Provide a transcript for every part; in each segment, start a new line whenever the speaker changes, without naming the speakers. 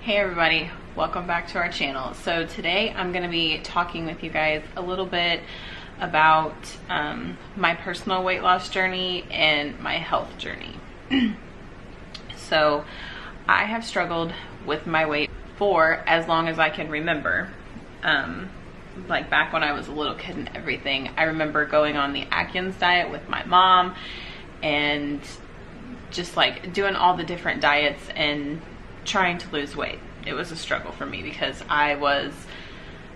Hey everybody, welcome back to our channel. So today I'm going to be talking with you guys a little bit about my personal weight loss journey and my health journey. So I have struggled with my weight for as long as I can remember. Like back when I was a little kid and everything, I remember going on the Atkins diet with my mom and just like doing all the different diets and trying to lose weight. It was a struggle for me because I was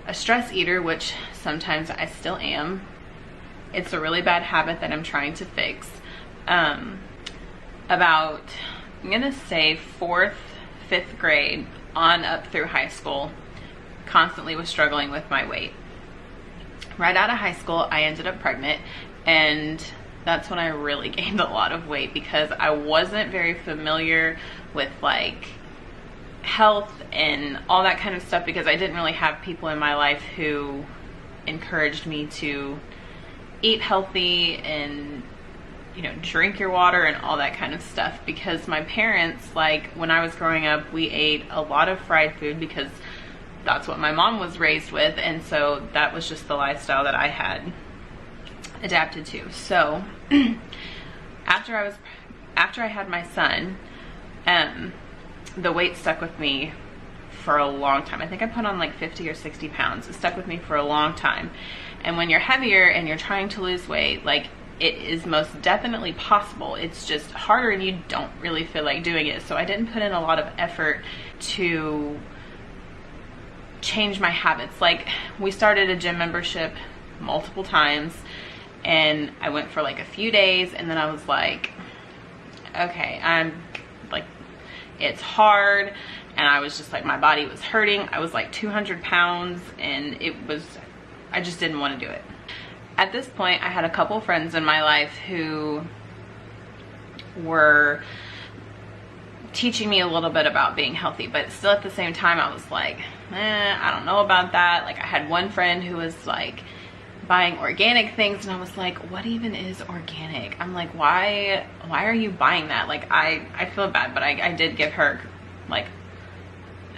a stress eater, which sometimes I still am. It's a really bad habit that I'm trying to fix. About, I'm gonna say 4th, 5th grade on up through high school, constantly was struggling with my weight. Right out of high school, I ended up pregnant, and that's when I really gained a lot of weight because I wasn't very familiar with like health and all that kind of stuff, because I didn't really have people in my life who encouraged me to eat healthy and, you know, drink your water and all that kind of stuff. Because my parents, like when I was growing up, we ate a lot of fried food because that's what my mom was raised with, and so that was just the lifestyle that I had adapted to. So after I had my son, the weight stuck with me for a long time. I think I put on like 50 or 60 pounds. It stuck with me for a long time. And when you're heavier and you're trying to lose weight, like, it is most definitely possible. It's just harder and you don't really feel like doing it. So I didn't put in a lot of effort to change my habits. Like, we started a gym membership multiple times and I went for like a few days, and then I was like, okay, I'm like, it's hard. And I was just like, my body was hurting. I was like 200 pounds and I just didn't want to do it. At this point, I had a couple friends in my life who were teaching me a little bit about being healthy, but still at the same time, I was like, I don't know about that. Like, I had one friend who was like buying organic things, and I was like, what even is organic? I'm like, why are you buying that? Like, I feel bad, but I did give her, like,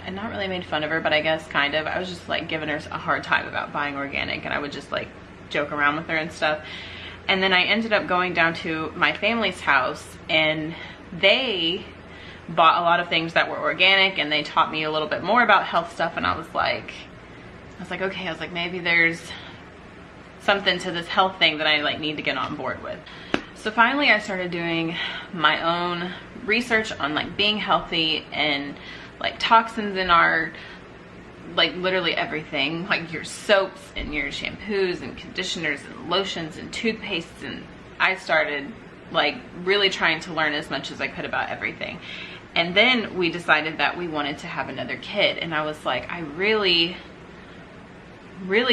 I not really made fun of her, but I guess kind of. I was just like giving her a hard time about buying organic, and I would just like joke around with her and stuff. And then I ended up going down to my family's house, and they bought a lot of things that were organic, and they taught me a little bit more about health stuff. And I was like, okay, maybe there's something to this health thing that I like need to get on board with. So finally I started doing my own research on like being healthy and like toxins in our, like literally everything, like your soaps and your shampoos and conditioners and lotions and toothpastes. And I started like really trying to learn as much as I could about everything. And then we decided that we wanted to have another kid, and I was like, I really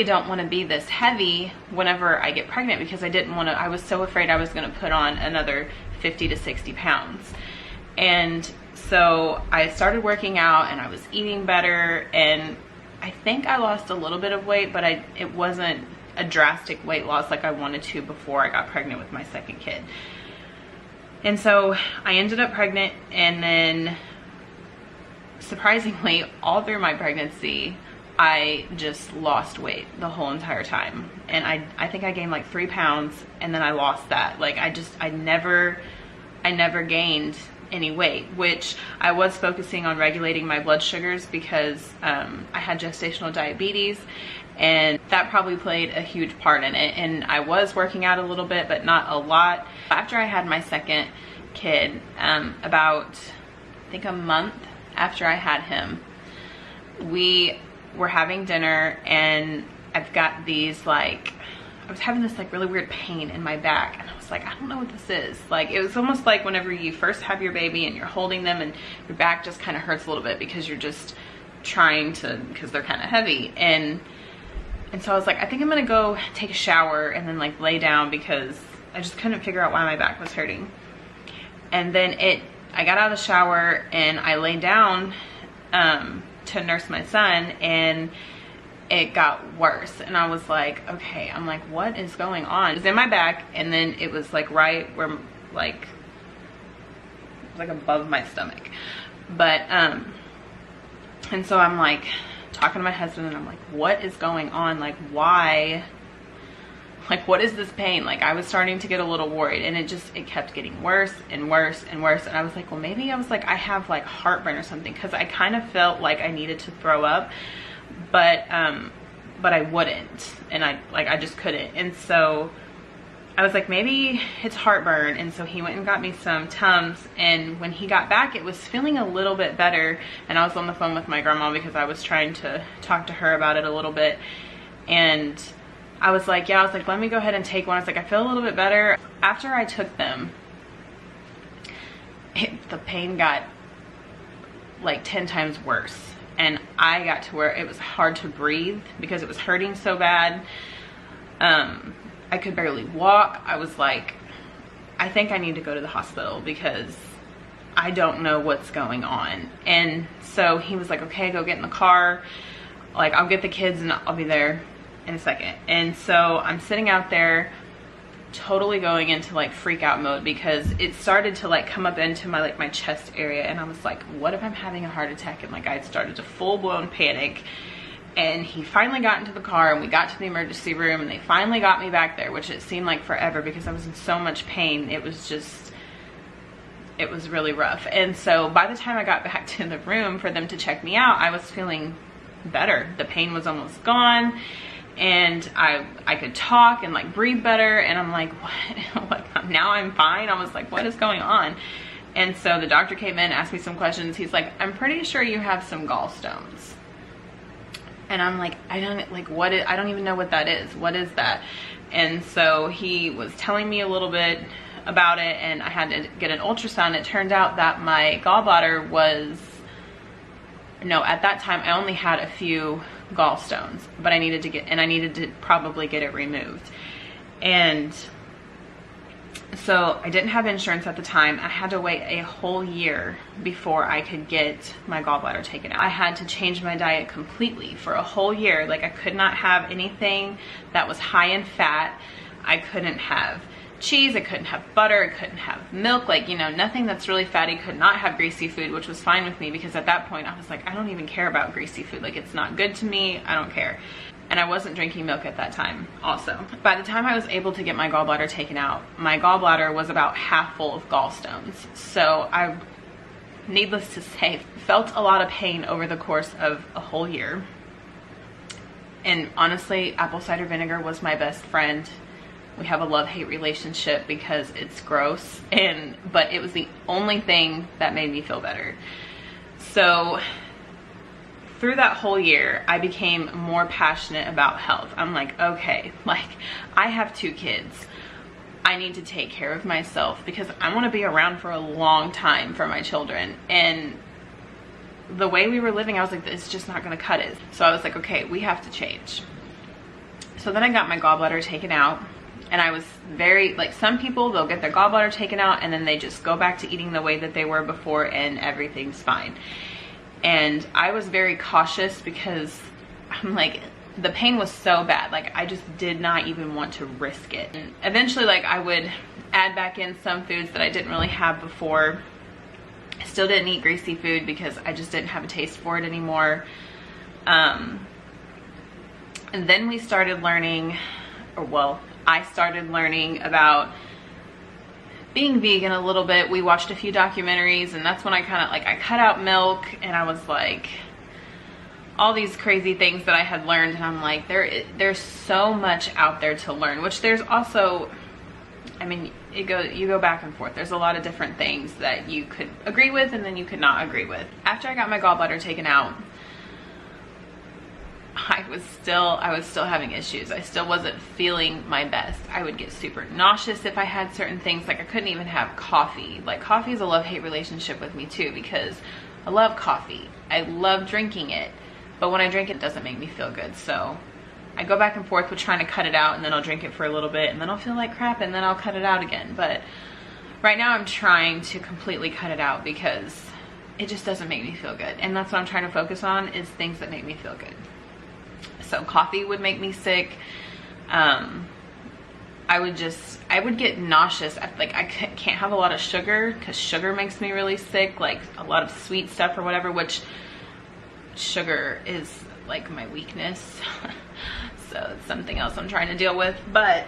don't want to be this heavy whenever I get pregnant, because I was so afraid I was going to put on another 50 to 60 pounds. And so I started working out and I was eating better, and I think I lost a little bit of weight, but it wasn't a drastic weight loss like I wanted to before I got pregnant with my second kid. And so I ended up pregnant, and then surprisingly, all through my pregnancy, I just lost weight the whole entire time. And I think I gained like 3 pounds, and then I lost that. Like, I never gained any weight, which I was focusing on regulating my blood sugars because I had gestational diabetes, and that probably played a huge part in it. And I was working out a little bit, but not a lot. After I had my second kid, about I think a month after I had him, we were having dinner, and I've got these like, I was having this like really weird pain in my back, and I was like, I don't know what this is. Like, it was almost like whenever you first have your baby and you're holding them and your back just kind of hurts a little bit because you're just trying to, because they're kind of heavy. And so I was like, I think I'm gonna go take a shower and then like lay down, because I just couldn't figure out why my back was hurting. And then I got out of the shower and I laid down to nurse my son, and it got worse. And I was like, okay, I'm like, what is going on? It was in my back, and then it was like right where, like above my stomach. But And so I'm like talking to my husband and I'm like, what is going on? Like, why? Like, what is this pain? Like, I was starting to get a little worried, and it kept getting worse and worse and worse. And I was like, well, maybe I was like, I have like heartburn or something, because I kind of felt like I needed to throw up, but I wouldn't, and I just couldn't. And so I was like, maybe it's heartburn. And so he went and got me some Tums, and when he got back, it was feeling a little bit better. And I was on the phone with my grandma because I was trying to talk to her about it a little bit. And I was like, yeah, I was like, let me go ahead and take one. I was like, I feel a little bit better. After I took them, the pain got like 10 times worse. And I got to where it was hard to breathe because it was hurting so bad. I could barely walk. I was like, I think I need to go to the hospital because I don't know what's going on. And so he was like, okay, go get in the car. Like, I'll get the kids and I'll be there in a second. And so I'm sitting out there totally going into like freak out mode because it started to like come up into my like my chest area, and I was like, what if I'm having a heart attack? And like I started to full-blown panic. And he finally got into the car, and we got to the emergency room, and they finally got me back there, which it seemed like forever because I was in so much pain. It was really rough. And so by the time I got back to the room for them to check me out, I was feeling better. The pain was almost gone, and I could talk and like breathe better. And I'm like, what? Now I'm fine. I was like, what is going on? And so the doctor came in, asked me some questions. He's like, I'm pretty sure you have some gallstones. And I'm like, I don't even know what that is. What is that? And so he was telling me a little bit about it, and I had to get an ultrasound. It turned out that my gallbladder was, no, at that time I only had a few gallstones, but I needed to probably get it removed. And so I didn't have insurance at the time. I had to wait a whole year before I could get my gallbladder taken out. I had to change my diet completely for a whole year. Like, I could not have anything that was high in fat. I couldn't have cheese, I couldn't have butter, I couldn't have milk, like, you know, nothing that's really fatty. Could not have greasy food, which was fine with me because at that point I was like, I don't even care about greasy food. Like, it's not good to me, I don't care. And I wasn't drinking milk at that time also. By the time I was able to get my gallbladder taken out, my gallbladder was about half full of gallstones. So I, needless to say, felt a lot of pain over the course of a whole year. And honestly, apple cider vinegar was my best friend. We have a love-hate relationship because it's gross, but it was the only thing that made me feel better. So through that whole year, I became more passionate about health. I'm like, okay, like, I have 2 kids. I need to take care of myself because I want to be around for a long time for my children. And the way we were living, I was like, it's just not going to cut it. So I was like, okay, we have to change. So then I got my gallbladder taken out, and I was very, like, some people, they'll get their gallbladder taken out and then they just go back to eating the way that they were before and everything's fine. And I was very cautious because I'm like, the pain was so bad. Like, I just did not even want to risk it. And eventually, like, I would add back in some foods that I didn't really have before. I still didn't eat greasy food because I just didn't have a taste for it anymore. And then we started learning, or well, I started learning about being vegan a little bit. We watched a few documentaries, and that's when I kind of like, I cut out milk, and I was like, all these crazy things that I had learned, and I'm like, there's so much out there to learn, which there's also, I mean, you go back and forth. There's a lot of different things that you could agree with and then you could not agree with. After I got my gallbladder taken out, I was still having issues. I still wasn't feeling my best. I would get super nauseous if I had certain things. Like, I couldn't even have coffee. Like, coffee is a love-hate relationship with me too, because I love coffee. I love drinking it, but when I drink it, it doesn't make me feel good. So I go back and forth with trying to cut it out, and then I'll drink it for a little bit, and then I'll feel like crap, and then I'll cut it out again. But right now I'm trying to completely cut it out because it just doesn't make me feel good. And that's what I'm trying to focus on, is things that make me feel good. So coffee would make me sick. I would get nauseous. Like, I can't have a lot of sugar because sugar makes me really sick, like a lot of sweet stuff or whatever, which sugar is like my weakness. So it's something else I'm trying to deal with. But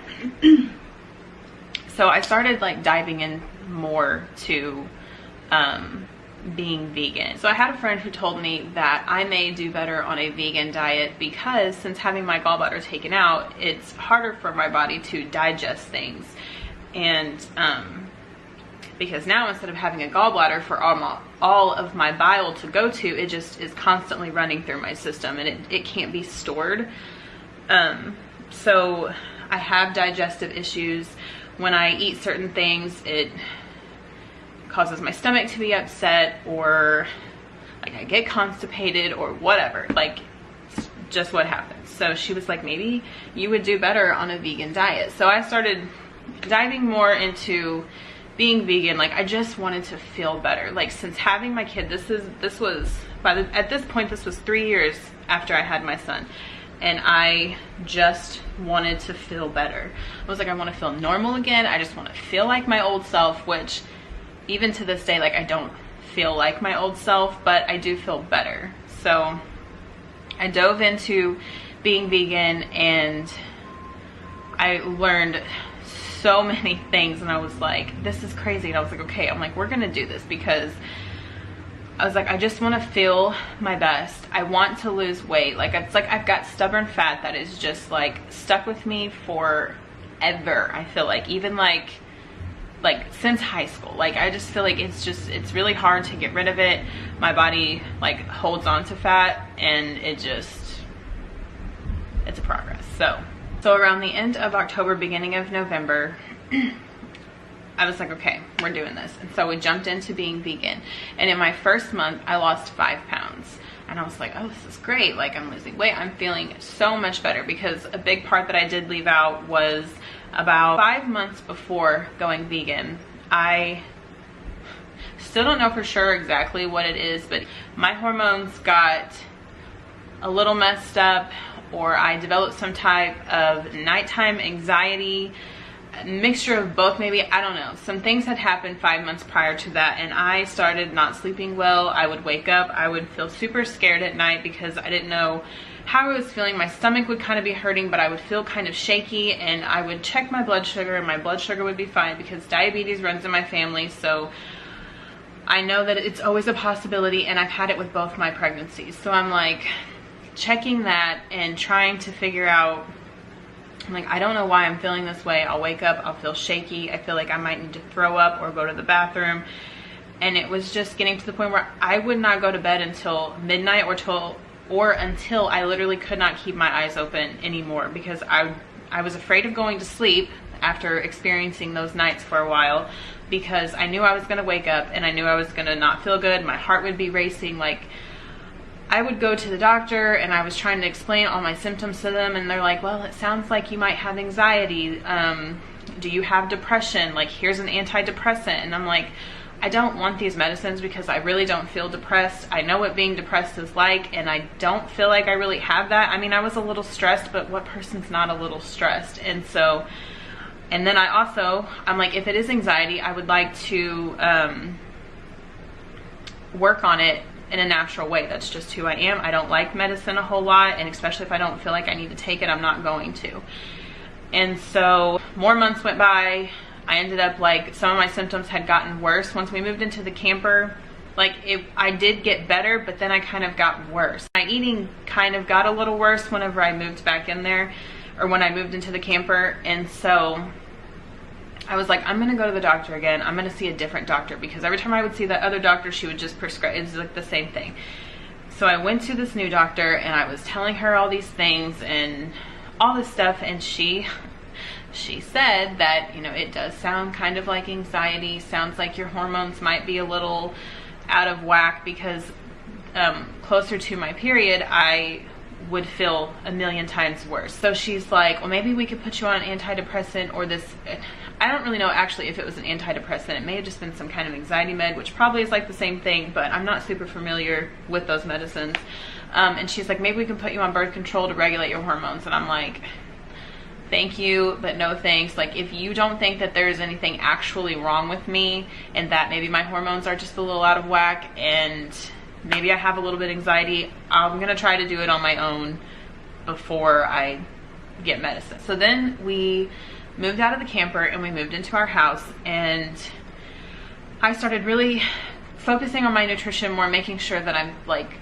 so I started like diving in more to being vegan. So I had a friend who told me that I may do better on a vegan diet because since having my gallbladder taken out, it's harder for my body to digest things. And because now instead of having a gallbladder for all of my bile to go to, it just is constantly running through my system, and it can't be stored. So I have digestive issues. When I eat certain things, it causes my stomach to be upset, or like I get constipated or whatever, like just what happens. So she was like, maybe you would do better on a vegan diet. So I started diving more into being vegan. Like I just wanted to feel better. Like since having my kid, at this point this was 3 years after I had my son, and I just wanted to feel better. I was like, I want to feel normal again. I just want to feel like my old self, which even to this day, like I don't feel like my old self, but I do feel better. So I dove into being vegan, and I learned so many things, and I was like, this is crazy. And I was like, okay, I'm like, we're gonna do this because I was like, I just want to feel my best. I want to lose weight. Like it's like I've got stubborn fat that is just like stuck with me forever. I feel like even like since high school. Like I just feel like it's really hard to get rid of it. My body like holds on to fat, and it's a progress. So around the end of October, beginning of November, I was like, okay, we're doing this. And so we jumped into being vegan. And in my first month, I lost 5 pounds. And I was like, oh, this is great. Like I'm losing weight. I'm feeling so much better, because a big part that I did leave out was about 5 months before going vegan, I still don't know for sure exactly what it is, but my hormones got a little messed up, or I developed some type of nighttime anxiety, a mixture of both maybe, I don't know. Some things had happened 5 months prior to that, and I started not sleeping well. I would wake up, I would feel super scared at night because I didn't know how I was feeling. My stomach would kind of be hurting, but I would feel kind of shaky, and I would check my blood sugar, and my blood sugar would be fine because diabetes runs in my family. So I know that it's always a possibility, and I've had it with both my pregnancies. So I'm like checking that and trying to figure out, I'm like, I don't know why I'm feeling this way. I'll wake up, I'll feel shaky. I feel like I might need to throw up or go to the bathroom. And it was just getting to the point where I would not go to bed until midnight or until I literally could not keep my eyes open anymore, because I was afraid of going to sleep after experiencing those nights for a while, because I knew I was going to wake up and I knew I was going to not feel good. My heart would be racing. Like I would go to the doctor and I was trying to explain all my symptoms to them, and they're like, well, it sounds like you might have anxiety. Do you have depression? Like here's an antidepressant. And I'm like, I don't want these medicines because I really don't feel depressed. I know what being depressed is like, and I don't feel like I really have that. I mean, I was a little stressed, but what person's not a little stressed? And so, and then I'm like, if it is anxiety, I would like to work on it in a natural way. That's just who I am. I don't like medicine a whole lot, and especially if I don't feel like I need to take it, I'm not going to. And so more months went by. I ended up like, some of my symptoms had gotten worse. Once we moved into the camper, like I did get better, but then I kind of got worse. My eating kind of got a little worse whenever I moved back in there, or when I moved into the camper. And so I was like, I'm gonna go to the doctor again. I'm gonna see a different doctor, because every time I would see that other doctor, she would just prescribe, it's like the same thing. So I went to this new doctor, and I was telling her all these things and all this stuff, and she said that, you know, it does sound kind of like anxiety. Sounds like your hormones might be a little out of whack, because closer to my period, I would feel a million times worse. So she's like, well, maybe we could put you on an antidepressant, or this, I don't really know actually if it was an antidepressant. It may have just been some kind of anxiety med, which probably is like the same thing, but I'm not super familiar with those medicines. And she's like, maybe we can put you on birth control to regulate your hormones. And I'm like, thank you, but no thanks. Like, if you don't think that there's anything actually wrong with me, and that maybe my hormones are just a little out of whack, and maybe I have a little bit of anxiety. I'm gonna try to do it on my own before I get medicine. So then we moved out of the camper and we moved into our house, and I started really focusing on my nutrition more, making sure that I'm like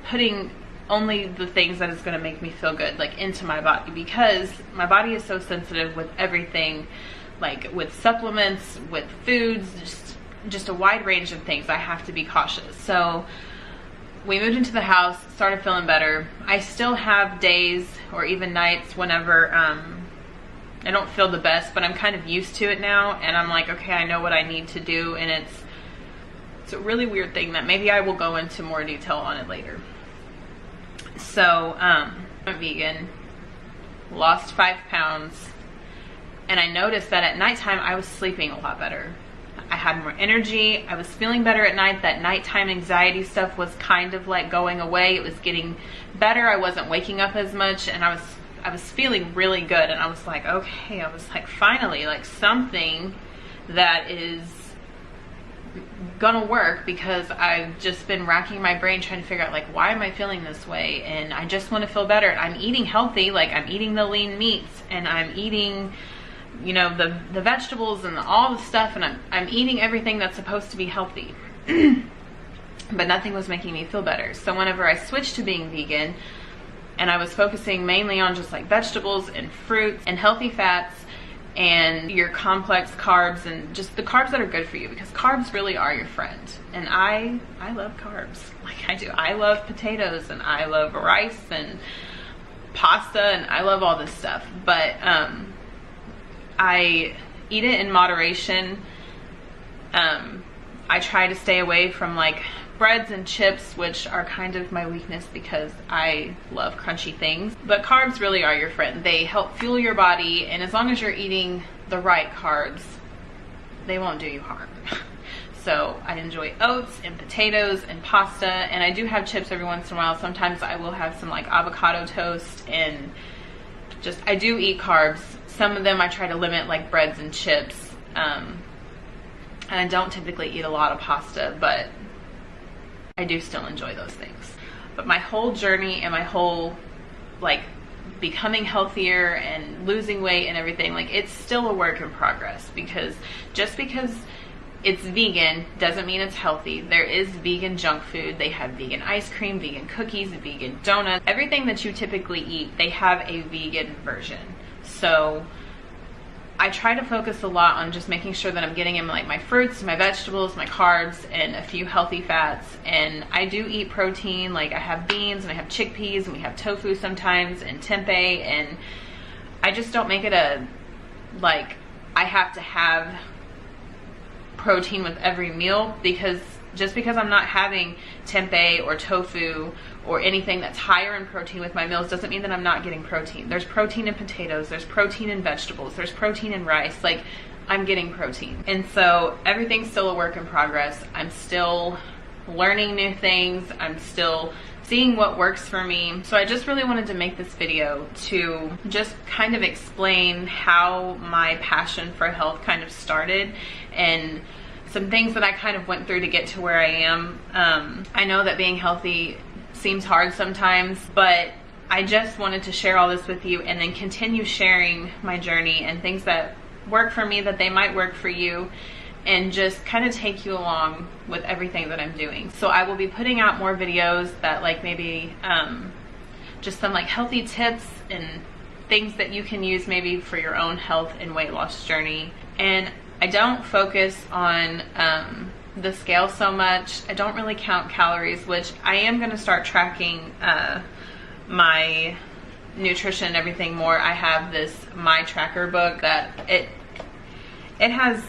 putting only the things that is going to make me feel good like into my body, because my body is so sensitive with everything, like with supplements, with foods, just a wide range of things. I have to be cautious. So we moved into the house, started feeling better. I still have days or even nights whenever I don't feel the best, but I'm kind of used to it now, and I'm like, okay, I know what I need to do. And it's a really weird thing that maybe I will go into more detail on it later. So I'm vegan, lost 5 pounds, and I noticed that at nighttime I was sleeping a lot better. I had more energy. I was feeling better at night. That nighttime anxiety stuff was kind of like going away. It was getting better. I wasn't waking up as much, and I was feeling really good. And I was like, okay, I was like, finally, like something that is gonna work, because I've just been racking my brain trying to figure out like, why am I feeling this way? And I just want to feel better. I'm eating healthy, like I'm eating the lean meats, and I'm eating, you know, the vegetables and all the stuff, and I'm eating everything that's supposed to be healthy. But nothing was making me feel better. So whenever I switched to being vegan, and I was focusing mainly on just like vegetables and fruits and healthy fats and your complex carbs and just the carbs that are good for you, because carbs really are your friend. And I love carbs, like I do. I love potatoes, and I love rice and pasta, and I love all this stuff. But I eat it in moderation. I try to stay away from like breads and chips, which are kind of my weakness because I love crunchy things. But carbs really are your friend. They help fuel your body, and as long as you're eating the right carbs, they won't do you harm. So I enjoy oats and potatoes and pasta, and I do have chips every once in a while. Sometimes I will have some like avocado toast, and just I do eat carbs. Some of them I try to limit, like breads and chips, and I don't typically eat a lot of pasta, but I do still enjoy those things. But my whole journey and my whole like becoming healthier and losing weight and everything, like it's still a work in progress, because just because it's vegan doesn't mean it's healthy. There is vegan junk food. They have vegan ice cream, vegan cookies, vegan donuts. Everything that you typically eat, they have a vegan version. So I try to focus a lot on just making sure that I'm getting in like my fruits, my vegetables, my carbs, and a few healthy fats. And I do eat protein, like I have beans and I have chickpeas, and we have tofu sometimes, and tempeh, and I just don't make it a like I have to have protein with every meal, because just because I'm not having tempeh or tofu or anything that's higher in protein with my meals doesn't mean that I'm not getting protein. There's protein in potatoes, there's protein in vegetables, there's protein in rice. Like I'm getting protein. And so everything's still a work in progress. I'm still learning new things. I'm still seeing what works for me. So I just really wanted to make this video to just kind of explain how my passion for health kind of started, and some things that I kind of went through to get to where I am. I know that being healthy seems hard sometimes, but I just wanted to share all this with you, and then continue sharing my journey and things that work for me that they might work for you, and just kind of take you along with everything that I'm doing. So I will be putting out more videos that like maybe just some like healthy tips and things that you can use maybe for your own health and weight loss journey. And I don't focus on the scale so much. I don't really count calories, which I am going to start tracking my nutrition and everything more. I have this My Tracker book that it has,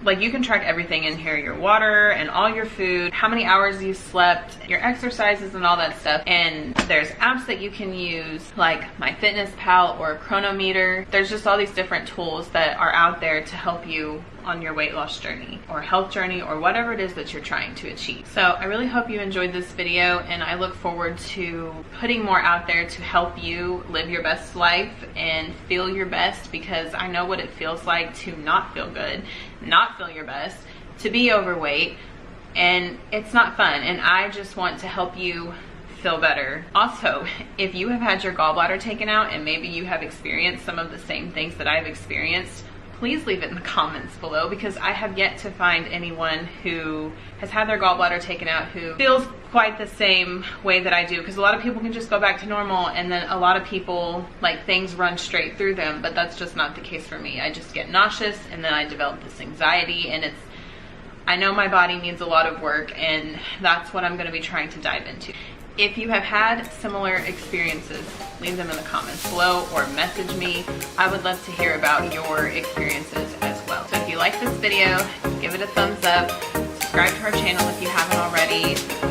like, you can track everything in here, your water and all your food, how many hours you slept, your exercises and all that stuff. And there's apps that you can use like MyFitnessPal or a Chronometer. There's just all these different tools that are out there to help you on your weight loss journey or health journey or whatever it is that you're trying to achieve. So I really hope you enjoyed this video, and I look forward to putting more out there to help you live your best life and feel your best, because I know what it feels like to not feel good, not feel your best, to be overweight, and it's not fun, and I just want to help you feel better. Also, if you have had your gallbladder taken out and maybe you have experienced some of the same things that I've experienced, please leave it in the comments below, because I have yet to find anyone who has had their gallbladder taken out who feels quite the same way that I do, because a lot of people can just go back to normal, and then a lot of people, like, things run straight through them, but that's just not the case for me. I just get nauseous, and then I develop this anxiety, and I know my body needs a lot of work, and that's what I'm going to be trying to dive into. If you have had similar experiences, leave them in the comments below or message me. I would love to hear about your experiences as well. So if you like this video, give it a thumbs up, subscribe to our channel if you haven't already.